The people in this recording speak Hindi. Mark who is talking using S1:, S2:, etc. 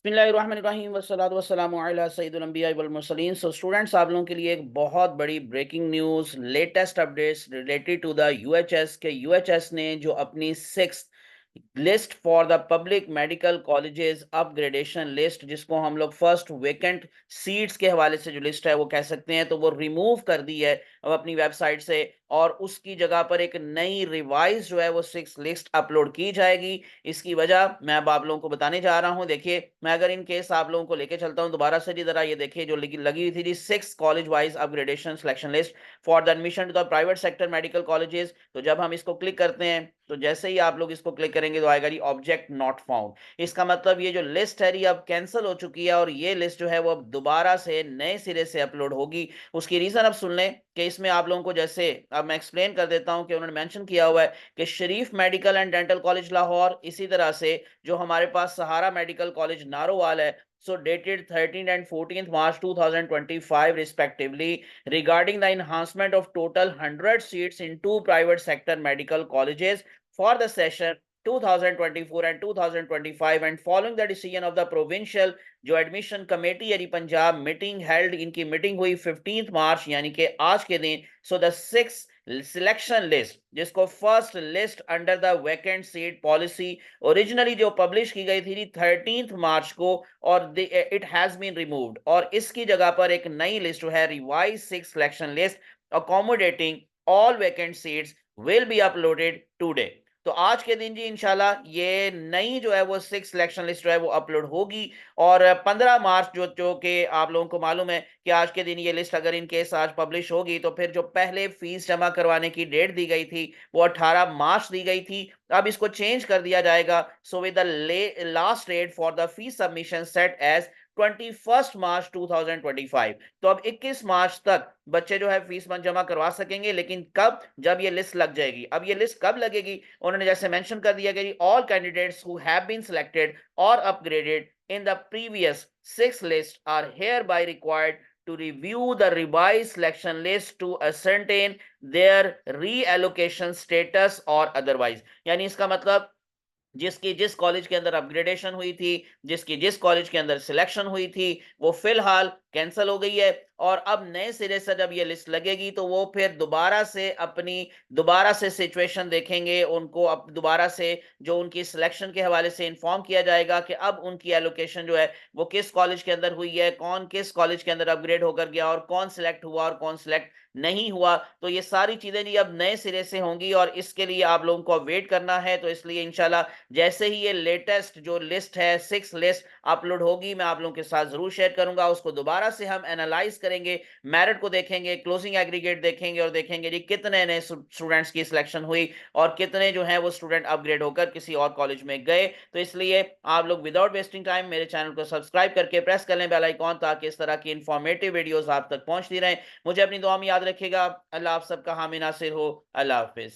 S1: बिस्मिल्लाहिर्रहमानिर्रहीम वस्सलातु वस्सलामु अला सय्यिदिल अंबिया वल मुरसलीन। सो स्टूडेंट्स, आप लोगों के लिए एक बहुत बड़ी breaking news, latest updates related to the UHS के यूएचएस ने जो अपनी six list for the public medical colleges upgradation list, जिसको हम लोग फर्स्ट वेकेंट सीट्स के हवाले से जो लिस्ट है वो कह सकते हैं, तो वो रिमूव कर दी है अब अपनी वेबसाइट से। और उसकी जगह पर एक नई रिवाइज जो है वो सिक्स लिस्ट अपलोड की जाएगी। इसकी वजह मैं अब आप लोगों को बताने जा रहा हूं। देखिए, मैं अगर इन केस आप लोगों को लेके चलता हूं दोबारा से जी, जरा ये देखिए जो लगी हुई थी जी, six college wise upgradation selection list for the admission to the private sector medical colleges. तो जब हम इसको क्लिक करते हैं तो जैसे ही आप लोग इसको क्लिक करेंगे तो आएगा जी ऑब्जेक्ट नॉट फाउंड। इसका मतलब ये जो लिस्ट है ये अब कैंसिल हो चुकी है और ये लिस्ट जो है वो अब दोबारा से नए सिरे से अपलोड होगी। उसकी रीजन अब सुन लें कि इसमें आप लोगों को, जैसे अब मैं एक्सप्लेन कर देता हूं कि उन्होंने मेंशन किया हुआ है कि Sharif medical and dental college Lahore, इसी तरह से जो हमारे पास सहारा मेडिकल कॉलेज नारोवाल है, so dated 13th and 14th March 2025 respectively, regarding the enhancement of total 100 seats in two private sector medical colleges for the session 2024 and 2025, and following the decision of the provincial जो एडमिशन कमेटी यानी पंजाब मीटिंग हेल्ड, इनकी मीटिंग हुई 15 मार्च यानी कि आज के दिन। So the six selection list, जिसको first list under the vacant seat policy originally जो पब्लिश की गई थी 13 मार्च को, और इट हैज बीन रिमूव्ड, और इसकी जगह पर एक नई लिस्ट है revise six selection list accommodating all vacant seats will be uploaded today. तो आज के दिन जी इंशाल्लाह ये नई जो है वो सिक्स सिलेक्शन लिस्ट जो है वो अपलोड होगी। और 15 मार्च जो जो कि आप लोगों को मालूम है कि आज के दिन ये लिस्ट अगर इन केस आज पब्लिश होगी, तो फिर जो पहले फीस जमा करवाने की डेट दी गई थी वो 18 मार्च दी गई थी। अब इसको चेंज कर दिया जाएगा। So with the last date for the fee submission set as 21 March 2025। तो अब 21 मार्च तक बच्चे जो है फीस जमा करवा सकेंगे, लेकिन कब? जब ये लिस्ट लग जाएगी। अब ये लिस्ट कब लगेगी? उन्होंने जैसे मेंशन कर दिया कि all candidates who have been selected और upgraded in the previous six lists are hereby required to review the revised selection list to ascertain their reallocation status or otherwise। यानी इसका मतलब जिसकी जिस कॉलेज के अंदर अपग्रेडेशन हुई थी, जिसकी जिस कॉलेज के अंदर सिलेक्शन हुई थी, वो फिलहाल कैंसिल हो गई है। और अब नए सिरे से जब ये लिस्ट लगेगी तो वो फिर दोबारा से सिचुएशन देखेंगे, उनको अब दोबारा से जो उनकी सिलेक्शन के हवाले से इंफॉर्म किया जाएगा कि अब उनकी एलोकेशन जो है वो किस कॉलेज के अंदर हुई है, कौन किस कॉलेज के अंदर अपग्रेड होकर गया और कौन सिलेक्ट हुआ और कौन सिलेक्ट नहीं हुआ। तो ये सारी चीजें जी अब नए सिरे से होंगी और इसके लिए आप लोगों को वेट करना है। तो इसलिए इंशाल्लाह जैसे ही ये लेटेस्ट जो लिस्ट है सिक्स लिस्ट अपलोड होगी, मैं आप लोगों के साथ जरूर शेयर करूंगा। उसको दोबारा से हम एनालाइज करेंगे, मेरिट को देखेंगे, क्लोजिंग एग्रीगेट देखेंगे और देखेंगे जी कितने नए स्टूडेंट्स की सिलेक्शन हुई और कितने जो है वो स्टूडेंट अपग्रेड होकर किसी और कॉलेज में गए। तो इसलिए आप लोग विदाउट वेस्टिंग टाइम मेरे चैनल को सब्सक्राइब करके प्रेस कर लें बेल आइकॉन, ताकि इस तरह की इंफॉर्मेटिव वीडियोस आप तक पहुंचती रहें। मुझे अपनी दुआ में याद रखिएगा। अल्लाह आप सबका हामी नासिर हो। अल्लाह हाफिज।